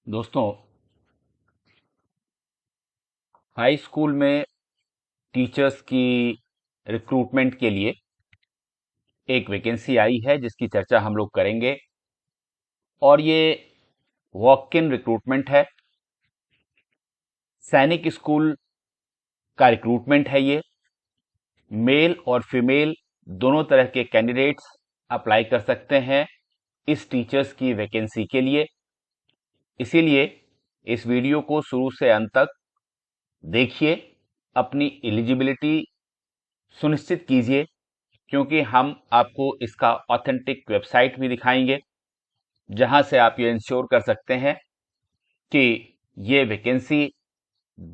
दोस्तों, high school में teachers की रिक्रूटमेंट के लिए एक वैकेंसी आई है जिसकी चर्चा हम लोग करेंगे। और ये वॉक इन रिक्रूटमेंट है। सैनिक स्कूल का रिक्रूटमेंट है ये। मेल और फीमेल दोनों तरह के कैंडिडेट्स अप्लाई कर सकते हैं इस टीचर्स की वैकेंसी के लिए। इसीलिए इस वीडियो को शुरू से अंत तक देखिए, अपनी एलिजिबिलिटी सुनिश्चित कीजिए, क्योंकि हम आपको इसका ऑथेंटिक वेबसाइट भी दिखाएंगे जहां से आप ये इंश्योर कर सकते हैं कि ये वैकेंसी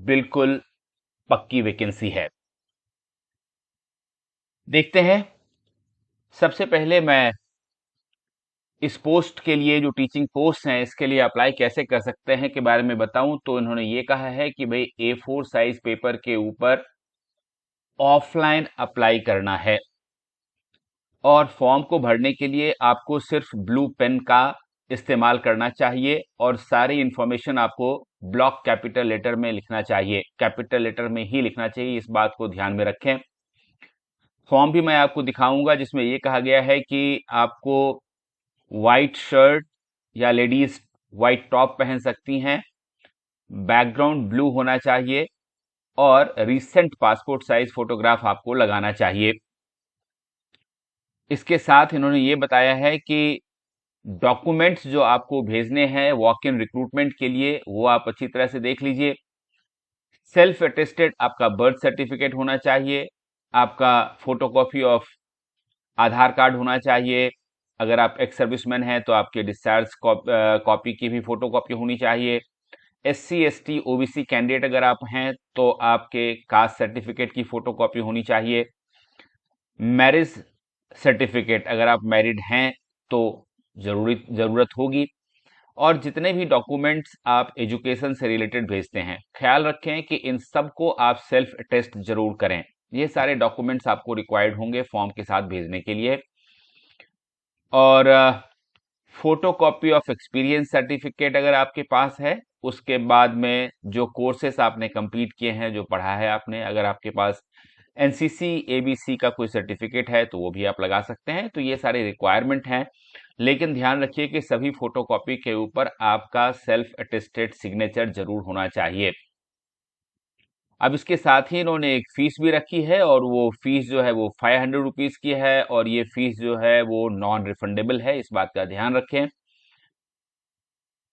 बिल्कुल पक्की वैकेंसी है। देखते हैं। सबसे पहले मैं इस पोस्ट के लिए, जो टीचिंग पोस्ट हैं, इसके लिए अप्लाई कैसे कर सकते हैं के बारे में बताऊं तो इन्होंने ये कहा है कि भाई A4 साइज पेपर के ऊपर ऑफलाइन अप्लाई करना है और फॉर्म को भरने के लिए आपको सिर्फ ब्लू पेन का इस्तेमाल करना चाहिए और सारी इंफॉर्मेशन आपको ब्लॉक कैपिटल लेटर में लिखना चाहिए। कैपिटल लेटर में ही लिखना चाहिए, इस बात को ध्यान में रखें। फॉर्म भी मैं आपको दिखाऊंगा जिसमें यह कहा गया है कि आपको वाइट शर्ट या लेडीज वाइट टॉप पहन सकती हैं, बैकग्राउंड ब्लू होना चाहिए और रिसेंट पासपोर्ट साइज फोटोग्राफ आपको लगाना चाहिए। इसके साथ इन्होंने ये बताया है कि डॉक्यूमेंट्स जो आपको भेजने हैं वॉक इन रिक्रूटमेंट के लिए, वो आप अच्छी तरह से देख लीजिए। सेल्फ अटेस्टेड आपका बर्थ सर्टिफिकेट होना चाहिए, आपका फोटोकॉपी ऑफ आधार कार्ड होना चाहिए। अगर आप एक्स सर्विसमैन हैं तो आपके डिस्चार्ज कॉपी की भी फोटोकॉपी होनी चाहिए। SC ST OBC कैंडिडेट अगर आप हैं तो आपके कास्ट सर्टिफिकेट की फोटोकॉपी होनी चाहिए। मैरिज सर्टिफिकेट अगर आप मैरिड हैं तो जरूरत होगी। और जितने भी डॉक्यूमेंट्स आप एजुकेशन से रिलेटेड भेजते हैं, ख्याल रखें कि इन सब को आप सेल्फ टेस्ट जरूर करें। ये सारे डॉक्यूमेंट्स आपको रिक्वायर्ड होंगे फॉर्म के साथ भेजने के लिए। और photo copy of experience certificate अगर आपके पास है, उसके बाद में जो कोर्सेस आपने कंप्लीट किए हैं, जो पढ़ा है आपने, अगर आपके पास NCC ABC का कोई सर्टिफिकेट है तो वो भी आप लगा सकते हैं। तो ये सारे रिक्वायरमेंट हैं, लेकिन ध्यान रखिए कि सभी फोटोकॉपी के ऊपर आपका सेल्फ अटेस्टेड सिग्नेचर जरूर होना चाहिए। अब इसके साथ ही इन्होंने एक फीस भी रखी है और वो फीस जो है वो 500 रुपीज की है और ये फीस जो है वो नॉन रिफंडेबल है, इस बात का ध्यान रखें।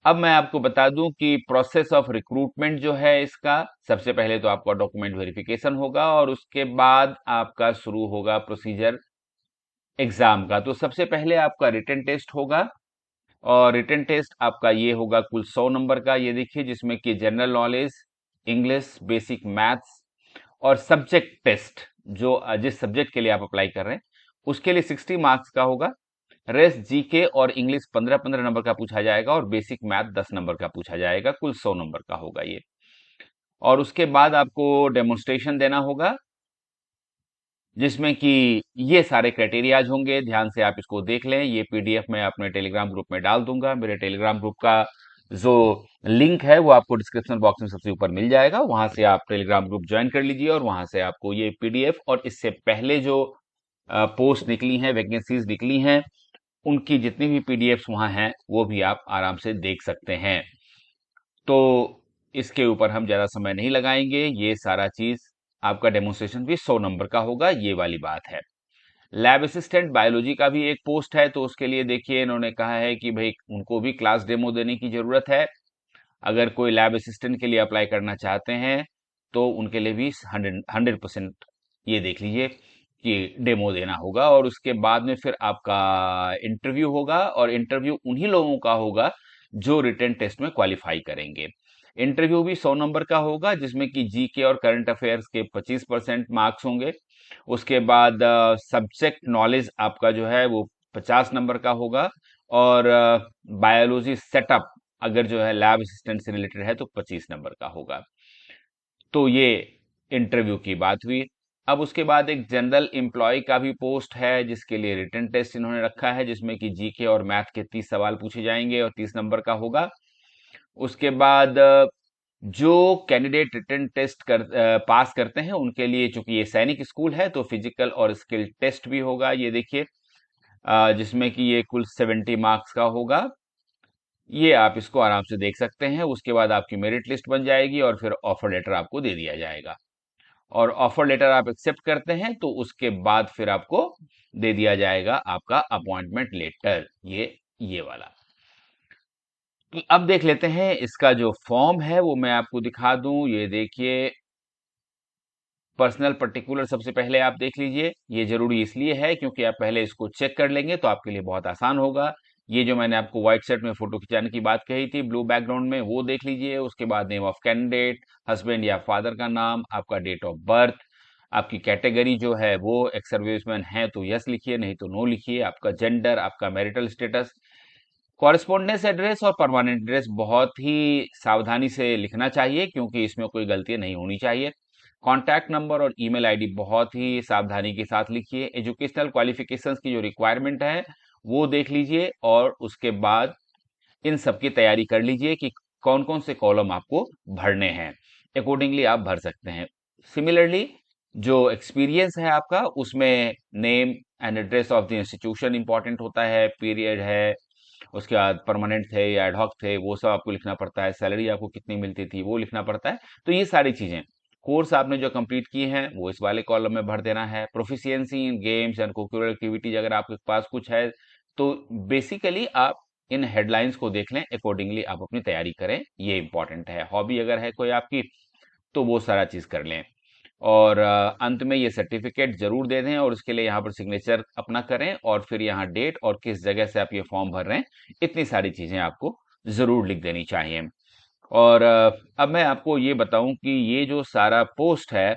अब मैं आपको बता दूं कि प्रोसेस ऑफ रिक्रूटमेंट जो है इसका, सबसे पहले तो आपका डॉक्यूमेंट वेरिफिकेशन होगा और उसके बाद आपका शुरू होगा प्रोसीजर एग्जाम का। तो सबसे पहले आपका रिटन टेस्ट होगा और रिटन टेस्ट आपका ये होगा कुल 100 नंबर का। ये देखिए, जिसमें कि general knowledge, English, basic maths और सब्जेक्ट टेस्ट, जो जिस सब्जेक्ट के लिए आप अप्लाई कर रहे हैं उसके लिए 60 मार्क्स का होगा। रेस्ट GK और इंग्लिश 15-15 नंबर का पूछा जाएगा और बेसिक मैथ 10 नंबर का पूछा जाएगा। कुल 100 नंबर का होगा ये। और उसके बाद आपको डेमोन्स्ट्रेशन देना होगा जिसमें कि ये सारे क्राइटेरियाज होंगे। ध्यान से आप इसको देख लें। ये PDF मैं अपने टेलीग्राम ग्रुप में डाल दूंगा। मेरे टेलीग्राम ग्रुप का जो लिंक है वो आपको डिस्क्रिप्शन बॉक्स में सबसे ऊपर मिल जाएगा। वहां से आप टेलीग्राम ग्रुप ज्वाइन कर लीजिए और वहां से आपको ये PDF और इससे पहले जो पोस्ट निकली हैं, वैकेंसीज निकली हैं, उनकी जितनी भी PDFs वहां हैं वो भी आप आराम से देख सकते हैं। तो इसके ऊपर हम ज्यादा समय नहीं लगाएंगे। ये सारा चीज, आपका डेमोन्स्ट्रेशन भी 100 नंबर का होगा, ये वाली बात है। लैब असिस्टेंट बायोलॉजी का भी एक पोस्ट है, तो उसके लिए देखिए इन्होंने कहा है कि भाई उनको भी क्लास डेमो देने की जरूरत है। अगर कोई लैब असिस्टेंट के लिए अप्लाई करना चाहते हैं तो उनके लिए भी 100% ये देख लीजिए कि डेमो देना होगा। और उसके बाद में फिर आपका इंटरव्यू होगा और इंटरव्यू उन्हीं लोगों का होगा जो रिटन टेस्ट में क्वालिफाई करेंगे। इंटरव्यू भी 100 नंबर का होगा जिसमें कि GK और करंट अफेयर्स के 25% मार्क्स होंगे। उसके बाद सब्जेक्ट नॉलेज आपका जो है वो 50 नंबर का होगा और बायोलॉजी सेटअप अगर जो है लैब असिस्टेंट से रिलेटेड है तो 25 नंबर का होगा। तो ये इंटरव्यू की बात हुई। अब उसके बाद एक जनरल एम्प्लॉय का भी पोस्ट है जिसके लिए रिटन टेस्ट इन्होंने रखा है, जिसमें कि GK और मैथ के 30 सवाल पूछे जाएंगे और 30 नंबर का होगा। उसके बाद जो कैंडिडेट रिटन टेस्ट पास करते हैं उनके लिए, चूंकि ये सैनिक स्कूल है, तो फिजिकल और स्किल टेस्ट भी होगा, ये देखिए, जिसमें कि ये कुल 70 मार्क्स का होगा। ये आप इसको आराम से देख सकते हैं। उसके बाद आपकी मेरिट लिस्ट बन जाएगी और फिर ऑफर लेटर आपको दे दिया जाएगा, और ऑफर लेटर आप एक्सेप्ट करते हैं तो उसके बाद फिर आपको दे दिया जाएगा आपका अपॉइंटमेंट लेटर, ये वाला। तो अब देख लेते हैं इसका जो फॉर्म है वो मैं आपको दिखा दूं। ये देखिए, पर्सनल पर्टिकुलर सबसे पहले आप देख लीजिए। ये जरूरी इसलिए है क्योंकि आप पहले इसको चेक कर लेंगे तो आपके लिए बहुत आसान होगा। ये जो मैंने आपको व्हाइट शर्ट में फोटो खिंचाने की बात कही थी ब्लू बैकग्राउंड में, वो देख लीजिए। उसके बाद नेम ऑफ कैंडिडेट, हस्बैंड या फादर का नाम, आपका डेट ऑफ बर्थ, आपकी कैटेगरी जो है वो एक्स सर्विसमैन है तो यस लिखिए, नहीं तो नो लिखिए, आपका जेंडर, आपका मैरिटल स्टेटस, कॉरेस्पॉन्डेंस एड्रेस और परमानेंट एड्रेस बहुत ही सावधानी से लिखना चाहिए क्योंकि इसमें कोई गलती नहीं होनी चाहिए। कॉन्टैक्ट नंबर और ईमेल आईडी बहुत ही सावधानी के साथ लिखिए। एजुकेशनल क्वालिफिकेशंस की जो रिक्वायरमेंट है वो देख लीजिए, और उसके बाद इन सब की तैयारी कर लीजिए कि कौन कौन से कॉलम आपको भरने हैं, अकॉर्डिंगली आप भर सकते हैं। सिमिलरली जो एक्सपीरियंस है आपका, उसमें name and address of the institution important होता है, पीरियड है, उसके बाद परमानेंट थे या एडहॉक थे वो सब आपको लिखना पड़ता है, सैलरी आपको कितनी मिलती थी वो लिखना पड़ता है। तो ये सारी चीजें, कोर्स आपने जो कंप्लीट किए हैं वो इस वाले कॉलम में भर देना है। Proficiency in games and cocurricular activities अगर आपके पास कुछ है तो बेसिकली आप इन हेडलाइंस को देख लें, अकॉर्डिंगली आप अपनी तैयारी करें, ये इंपॉर्टेंट है। हॉबी अगर है कोई आपकी तो वो सारा चीज कर लें, और अंत में ये सर्टिफिकेट जरूर दे दें, और उसके लिए यहाँ पर सिग्नेचर अपना करें, और फिर यहाँ डेट और किस जगह से आप ये फॉर्म भर रहे हैं, इतनी सारी चीजें आपको जरूर लिख देनी चाहिए। और अब मैं आपको ये बताऊं कि ये जो सारा पोस्ट है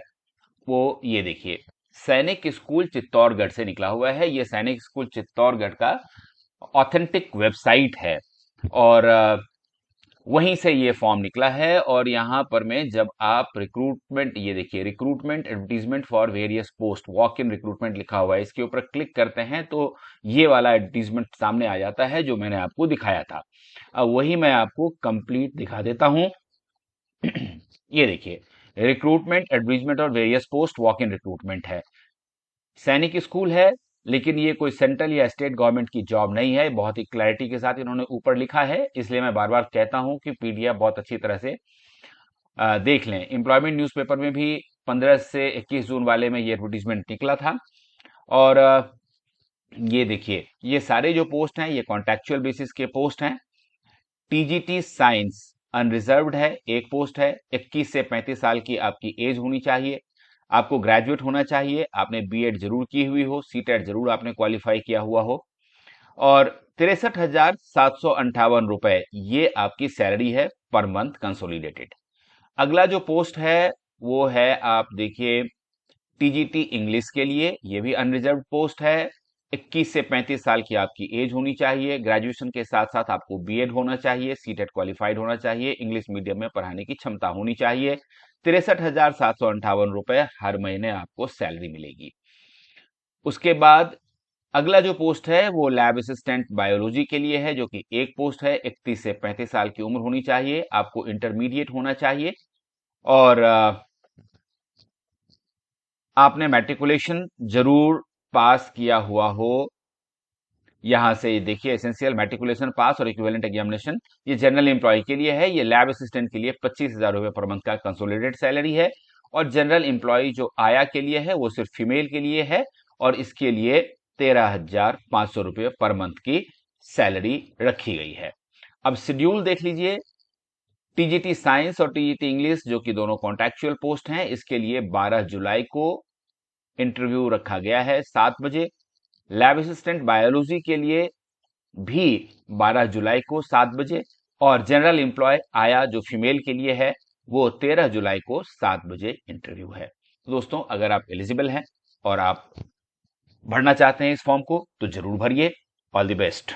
वो ये देखिए, सैनिक स्कूल चित्तौड़गढ़ से निकला हुआ है। ये सैनिक स्कूल चित्तौड़गढ़ का ऑथेंटिक वेबसाइट है, और वहीं से ये फॉर्म निकला है। और यहाँ पर में जब आप रिक्रूटमेंट, ये देखिए, recruitment advertisement for various post, walk in recruitment लिखा हुआ है, इसके ऊपर क्लिक करते हैं तो ये वाला एडवर्टीजमेंट सामने आ जाता है जो मैंने आपको दिखाया था। अब वही मैं आपको कंप्लीट दिखा देता हूं। ये देखिए, रिक्रूटमेंट एडवर्टीजमेंट और various post walk in recruitment है, सैनिक स्कूल है, लेकिन ये कोई सेंट्रल या स्टेट गवर्नमेंट की जॉब नहीं है। बहुत ही क्लैरिटी के साथ इन्होंने ऊपर लिखा है, इसलिए मैं बार बार कहता हूं कि पीडीएफ बहुत अच्छी तरह से देख लें। एम्प्लॉयमेंट न्यूज़पेपर में भी 15 से 21 जून वाले में ये एडवर्टीजमेंट निकला था। और ये देखिए, ये सारे जो पोस्ट हैं ये कॉन्ट्रेक्चुअल बेसिस के पोस्ट हैं। टीजीटी साइंस अनरिजर्व्ड है, एक पोस्ट है। 21 से 35 साल की आपकी एज होनी चाहिए, आपको ग्रेजुएट होना चाहिए, आपने बीएड जरूर की हुई हो, सीटेट जरूर आपने क्वालिफाई किया हुआ हो, और 63,758 रुपए ये आपकी सैलरी है पर मंथ कंसोलिडेटेड। अगला जो पोस्ट है वो है, आप देखिए, टीजीटी इंग्लिश के लिए, ये भी अनरिजर्व्ड पोस्ट है। 21 से 35 साल की आपकी एज होनी चाहिए, ग्रेजुएशन के साथ साथ आपको बीएड होना चाहिए, सीटेट क्वालिफाइड होना चाहिए, इंग्लिश मीडियम में पढ़ाने की क्षमता होनी चाहिए। 63,758 रुपए हर महीने आपको सैलरी मिलेगी। उसके बाद अगला जो पोस्ट है वो लैब असिस्टेंट बायोलॉजी के लिए है, जो कि एक पोस्ट है। 31 से 35 साल की उम्र होनी चाहिए, आपको इंटरमीडिएट होना चाहिए, और आपने मैट्रिकुलेशन जरूर पास किया हुआ हो। यहां से देखिए, एसेंशियल मैट्रिकुलेशन पास और इक्विवेलेंट एग्जामिनेशन, ये जनरल एम्प्लॉय के लिए है। ये लैब असिस्टेंट के लिए 25,000 रुपए पर मंथ का कंसोलिडेटेड सैलरी है, और जनरल एम्प्लॉय जो आया के लिए है वो सिर्फ फीमेल के लिए है, और इसके लिए 13,500 रुपये पर मंथ की सैलरी रखी गई है। अब शेड्यूल देख लीजिए, टीजीटी साइंस और टीजीटी इंग्लिश जो कि दोनों कॉन्ट्रेक्चुअल पोस्ट हैं, इसके लिए 12 जुलाई को इंटरव्यू रखा गया है 7 बजे। लैब असिस्टेंट बायोलॉजी के लिए भी 12 जुलाई को 7 बजे, और जनरल एम्प्लॉय आया जो फीमेल के लिए है वो 13 जुलाई को 7 बजे इंटरव्यू है। तो दोस्तों, अगर आप एलिजिबल हैं और आप भरना चाहते हैं इस फॉर्म को तो जरूर भरिए। All the best.